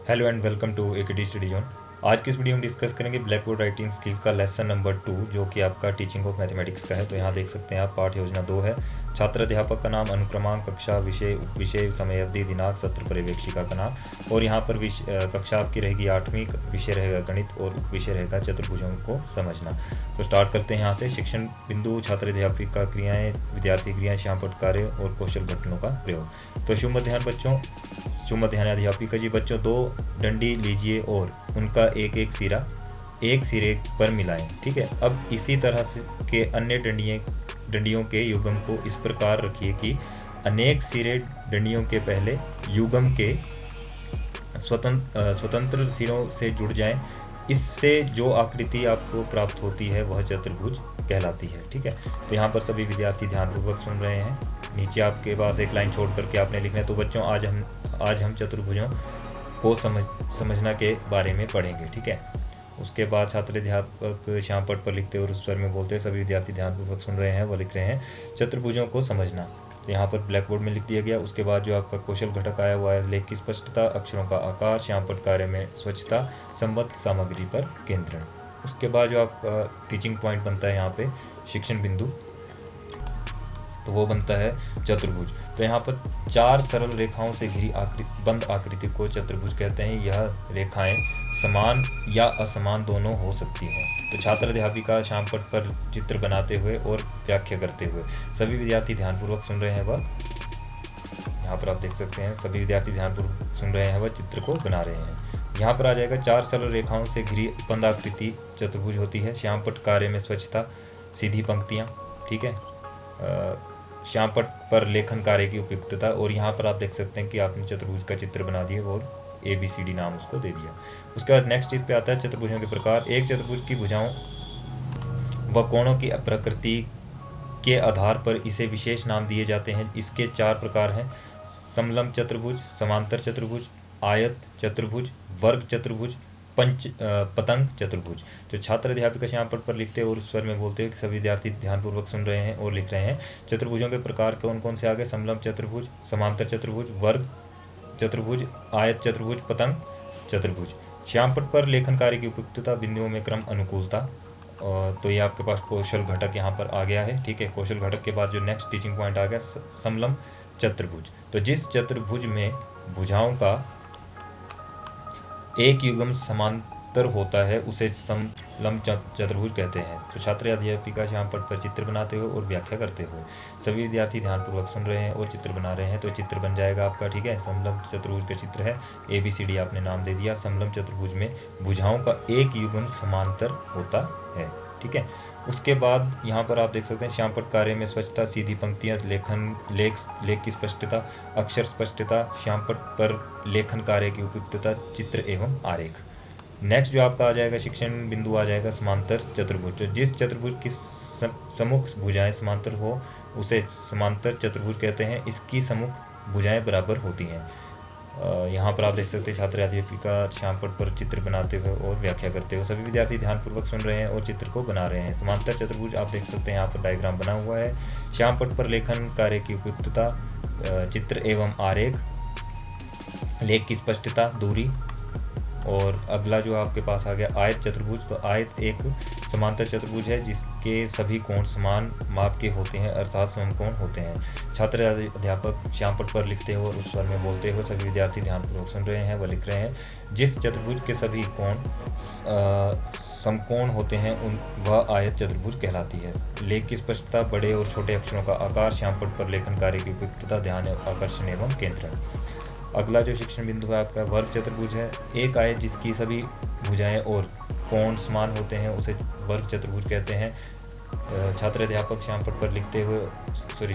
Hello and welcome to AKD Study Zone. आज की इस वीडियो में डिस्कस करेंगे ब्लैक बोर्ड राइटिंग स्किल का लेसन नंबर 2 जो कि आपका टीचिंग ऑफ मैथमेटिक्स का है। तो यहाँ देख सकते हैं आप पाठ योजना 2 है। छात्र अध्यापक का नाम, अनुक्रमांक, कक्षा, विषय, उपविषय, समय अवधि, दिनांक, सत्र पर्यवेक्षिका का नाम। और यहाँ पर कक्षा आपकी रहेगी 8वीं, विषय रहेगा गणित और उपविषय रहेगा चतुर्भुजों को समझना। तो स्टार्ट करते हैं यहाँ से। शिक्षण बिंदु, छात्र अध्यापिका क्रियाएँ, विद्यार्थी क्रियाएँ, श्यामपट्ट कार्य और कौशल घटनों का प्रयोग। तो शुभ मध्याह्न बच्चों, शुभ मध्याह्न अध्यापिका जी। बच्चों 2 डंडी लीजिए और उनका एक एक सिरा एक सिरे पर मिलाएं। ठीक है। अब इसी तरह से के अन्य डंडियों के युग्म को इस प्रकार रखिए कि अनेक सिरे डंडियों के पहले युग्म के स्वतंत्र सिरों से जुड़ जाएं। इससे जो आकृति आपको प्राप्त होती है वह चतुर्भुज कहलाती है। ठीक है। तो यहाँ पर सभी विद्यार्थी ध्यानपूर्वक सुन रहे हैं। नीचे आपके पास एक लाइन छोड़ करके आपने लिखना है। तो बच्चों आज हम चतुर्भुजों को समझना के बारे में पढ़ेंगे। ठीक है। उसके बाद छात्र अध्यापक श्यामपट्ट पर लिखते और उस स्वर में बोलते, सभी विद्यार्थी ध्यानपूर्वक सुन रहे हैं। वो लिख रहे हैं चतुर्भुजों को समझना। तो यहाँ पर ब्लैक बोर्ड में लिख दिया गया। उसके बाद जो आपका कौशल घटक आया हुआ है, लेख की स्पष्टता, अक्षरों का आकार, श्यामपट्ट कार्य में स्वच्छता, संबद्ध सामग्री पर केंद्रण। उसके बाद जो आपका टीचिंग पॉइंट बनता है यहाँ पे शिक्षण बिंदु, तो वो बनता है चतुर्भुज। तो यहाँ पर 4 सरल रेखाओं से घिरी बंद आकृति को चतुर्भुज कहते हैं। यह रेखाएं समान या असमान दोनों हो सकती हैं। तो छात्र अध्यापिका श्यामपट्ट पर चित्र बनाते हुए और व्याख्या करते हुए सभी विद्यार्थी ध्यानपूर्वक सुन रहे हैं। वह यहाँ पर आप देख सकते हैं सभी विद्यार्थी ध्यानपूर्वक सुन रहे हैं, वह चित्र को बना रहे हैं। यहाँ पर आ जाएगा 4 सरल रेखाओं से घिरी बंद आकृति चतुर्भुज होती है। श्यामपट्ट कार्य में स्वच्छता, सीधी पंक्तियाँ। ठीक है। श्यामपट्ट पर लेखन कार्य की उपयुक्तता। और यहाँ पर आप देख सकते हैं कि आपने चतुर्भुज का चित्र बना दिया और ABCD नाम उसको दे दिया। उसके बाद नेक्स्ट चीज पे आता है चतुर्भुजों के प्रकार। एक चतुर्भुज की भुजाओं व कोणों की प्रकृति के आधार पर इसे विशेष नाम दिए जाते हैं। इसके 4 प्रकार हैं: समलंब चतुर्भुज, समांतर चतुर्भुज, आयत चतुर्भुज, वर्ग चतुर्भुज, पतंग चतुर्भुज। तो छात्र अध्यापिका श्यामपट्ट पर लिखते और उस स्वर में बोलते हुए सभी विद्यार्थी ध्यानपूर्वक सुन रहे हैं और लिख रहे हैं चतुर्भुजों के प्रकार कौन कौन से आ गए: समलंब चतुर्भुज, समांतर चतुर्भुज, वर्ग चतुर्भुज, आयत चतुर्भुज, पतंग चतुर्भुज। श्यामपट्ट पर लेखन कार्य की उपयुक्तता, बिंदुओं में क्रम, अनुकूलता। तो ये आपके पास कौशल घटक यहाँ पर आ गया है। ठीक है। कौशल घटक के बाद जो नेक्स्ट टीचिंग पॉइंट आ गया समलंब चतुर्भुज। तो जिस चतुर्भुज में भुजाओं का एक युग्म समांतर होता है उसे समलंब चतुर्भुज कहते हैं। तो छात्र अध्यापिका श्यामपट्ट पर चित्र बनाते हुए और व्याख्या करते हुए सभी विद्यार्थी ध्यानपूर्वक सुन रहे हैं और चित्र बना रहे हैं। तो चित्र बन जाएगा आपका। ठीक है। समलंब चतुर्भुज का चित्र है, ABCD आपने नाम दे दिया। समलंब चतुर्भुज में भुजाओं का एक युग्म समांतर होता है। ठीक है। उसके बाद यहाँ पर आप देख सकते हैं श्यामपट्ट कार्य में स्वच्छता, सीधी पंक्तियाँ, लेख की स्पष्टता, अक्षर स्पष्टता, श्यामपट्ट पर लेखन कार्य की उपयुक्तता, चित्र एवं आरेख। नेक्स्ट जो आपका आ जाएगा शिक्षण बिंदु आ जाएगा समांतर चतुर्भुज। जिस चतुर्भुज की सम्मुख भुजाएं समांतर हो उसे समांतर चतुर्भुज कहते हैं। इसकी सम्मुख भुजाएं बराबर होती हैं। यहाँ पर आप देख सकते हैं छात्र अध्यापिका श्यामपट्ट पर चित्र बनाते हुए और व्याख्या करते हुए सभी विद्यार्थी ध्यानपूर्वक सुन रहे हैं और चित्र को बना रहे हैं। समांतर चतुर्भुज आप देख सकते हैं यहाँ पर डायग्राम बना हुआ है। श्यामपट्ट पर लेखन कार्य की उपयुक्तता, चित्र एवं आरेख, लेख की स्पष्टता, दूरी। और अगला जो आपके पास आ गया आयत चतुर्भुज। तो आयत एक समांतर चतुर्भुज है जिसके सभी कोण समान माप के होते हैं, अर्थात समकोण होते हैं। छात्र अध्यापक श्यामपट्ट पर लिखते हुए और उस स्वर में बोलते हुए सभी विद्यार्थी ध्यानपूर्वक सुन रहे हैं। वह लिख रहे हैं जिस चतुर्भुज के सभी कोण समकोण होते हैं वह आयत चतुर्भुज कहलाती है। लेख की स्पष्टता, बड़े और छोटे अक्षरों का आकार, श्यामपट्ट पर लेखन कार्य की उपयुक्तता, ध्यान आकर्षण एवं केंद्रण। अगला जो शिक्षण बिंदु है आपका वर्ग चतुर्भुज है। एक आयत जिसकी सभी भुजाएं और कोण समान होते हैं उसे वर्ग चतुर्भुज कहते हैं। छात्र अध्यापक श्यामपट्ट पर लिखते हुए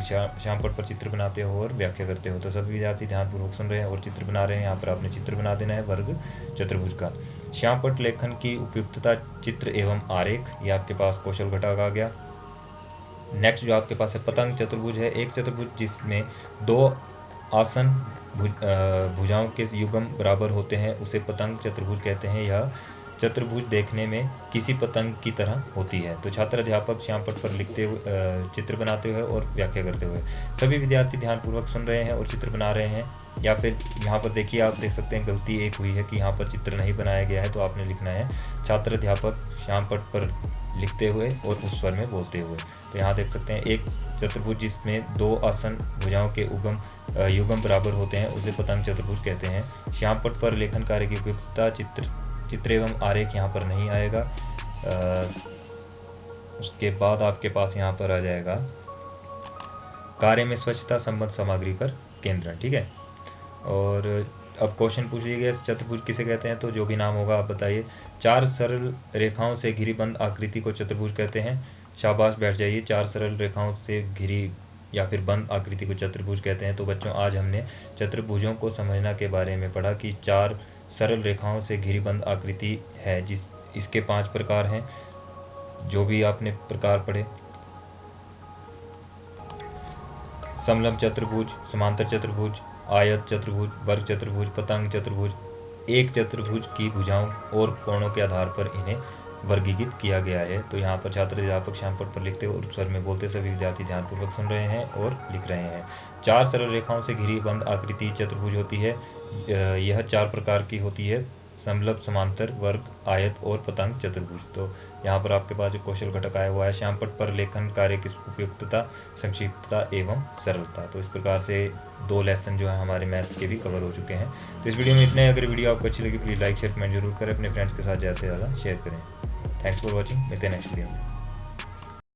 श्यामपट्ट पर चित्र बनाते हो और व्याख्या करते हो। तो सभी विद्यार्थी ध्यानपूर्वक सुन रहे हैं और चित्र बना रहे हैं। यहाँ पर आपने चित्र बना देना है वर्ग चतुर्भुज का। श्यामपट्ट लेखन की उपयुक्तता, चित्र एवं आरेख, ये आपके पास कौशल घटक आ गया। नेक्स्ट जो आपके पास है पतंग चतुर्भुज है। एक चतुर्भुज जिसमें 2 आसन भुजाओं के युग्म बराबर होते हैं उसे पतंग चतुर्भुज कहते हैं। यह चतुर्भुज देखने में किसी पतंग की तरह होती है। तो छात्र अध्यापक श्यामपट्ट पर लिखते हुए चित्र बनाते हुए और व्याख्या करते हुए सभी विद्यार्थी ध्यानपूर्वक सुन रहे हैं और चित्र बना रहे हैं। या फिर यहाँ पर देखिए, आप देख सकते हैं गलती एक हुई है कि यहाँ पर चित्र नहीं बनाया गया है, तो आपने लिखना है छात्र अध्यापक श्याम पट पर लिखते हुए और उस स्वर में बोलते हुए। तो यहाँ देख सकते हैं एक चतुर्भुज जिसमें दो आसन भुजाओं के युग्म बराबर होते हैं उसे पतंग चतुर्भुज कहते हैं। श्याम पट पर लेखन कार्य की उपयुक्तता चित्र एवं आरेख यहाँ पर नहीं आएगा। उसके बाद आपके पास यहाँ पर आ जाएगा कार्य में स्वच्छता संबंध सामग्री पर केंद्रण, ठीक है। और अब क्वेश्चन पूछ लिया गया चतुर्भुज किसे कहते हैं, तो जो भी नाम होगा आप बताइए। चार सरल रेखाओं से घिरी बंद आकृति को चतुर्भुज कहते हैं। शाबाश, बैठ जाइए। चार सरल रेखाओं से घिरी या फिर बंद आकृति को चतुर्भुज कहते हैं। तो बच्चों, आज हमने चतुर्भुजों को समझना के बारे में पढ़ा कि चार सरल रेखाओं से घिरी बंद आकृति है, इसके 5 प्रकार हैं, जो भी आपने प्रकार पढ़े। समलंब चतुर्भुज, समांतर चतुर्भुज, आयत चतुर्भुज, वर्ग चतुर्भुज, पतंग चतुर्भुज। एक चतुर्भुज की भुजाओं और कोणों के आधार पर इन्हें वर्गीकृत किया गया है। तो यहाँ पर छात्र अध्यापक श्याम पट पर लिखते और स्वर में बोलते सभी विद्यार्थी ध्यानपूर्वक सुन रहे हैं और लिख रहे हैं। चार सरल रेखाओं से घिरी बंद आकृति चतुर्भुज होती है। यह 4 प्रकार की होती है: समलंब, समांतर, वर्ग, आयत और पतंग चतुर्भुज। तो यहाँ पर आपके पास जो कौशल घटक आया हुआ है, श्याम पट पर लेखन कार्य की उपयुक्तता, संक्षिप्तता एवं सरलता। तो इस प्रकार से 2 लेसन जो है हमारे मैथ्स के भी कवर हो चुके हैं। तो इस वीडियो में इतने। अगर वीडियो आपको अच्छी लगी प्लीज़ लाइक शेयर कमेंट जरूर करें, अपने फ्रेंड्स के साथ ज़्यादा से ज़्यादा शेयर करें। थैंक्स फॉर वॉचिंग, मिलते हैं नेक्स्ट वीडियो में।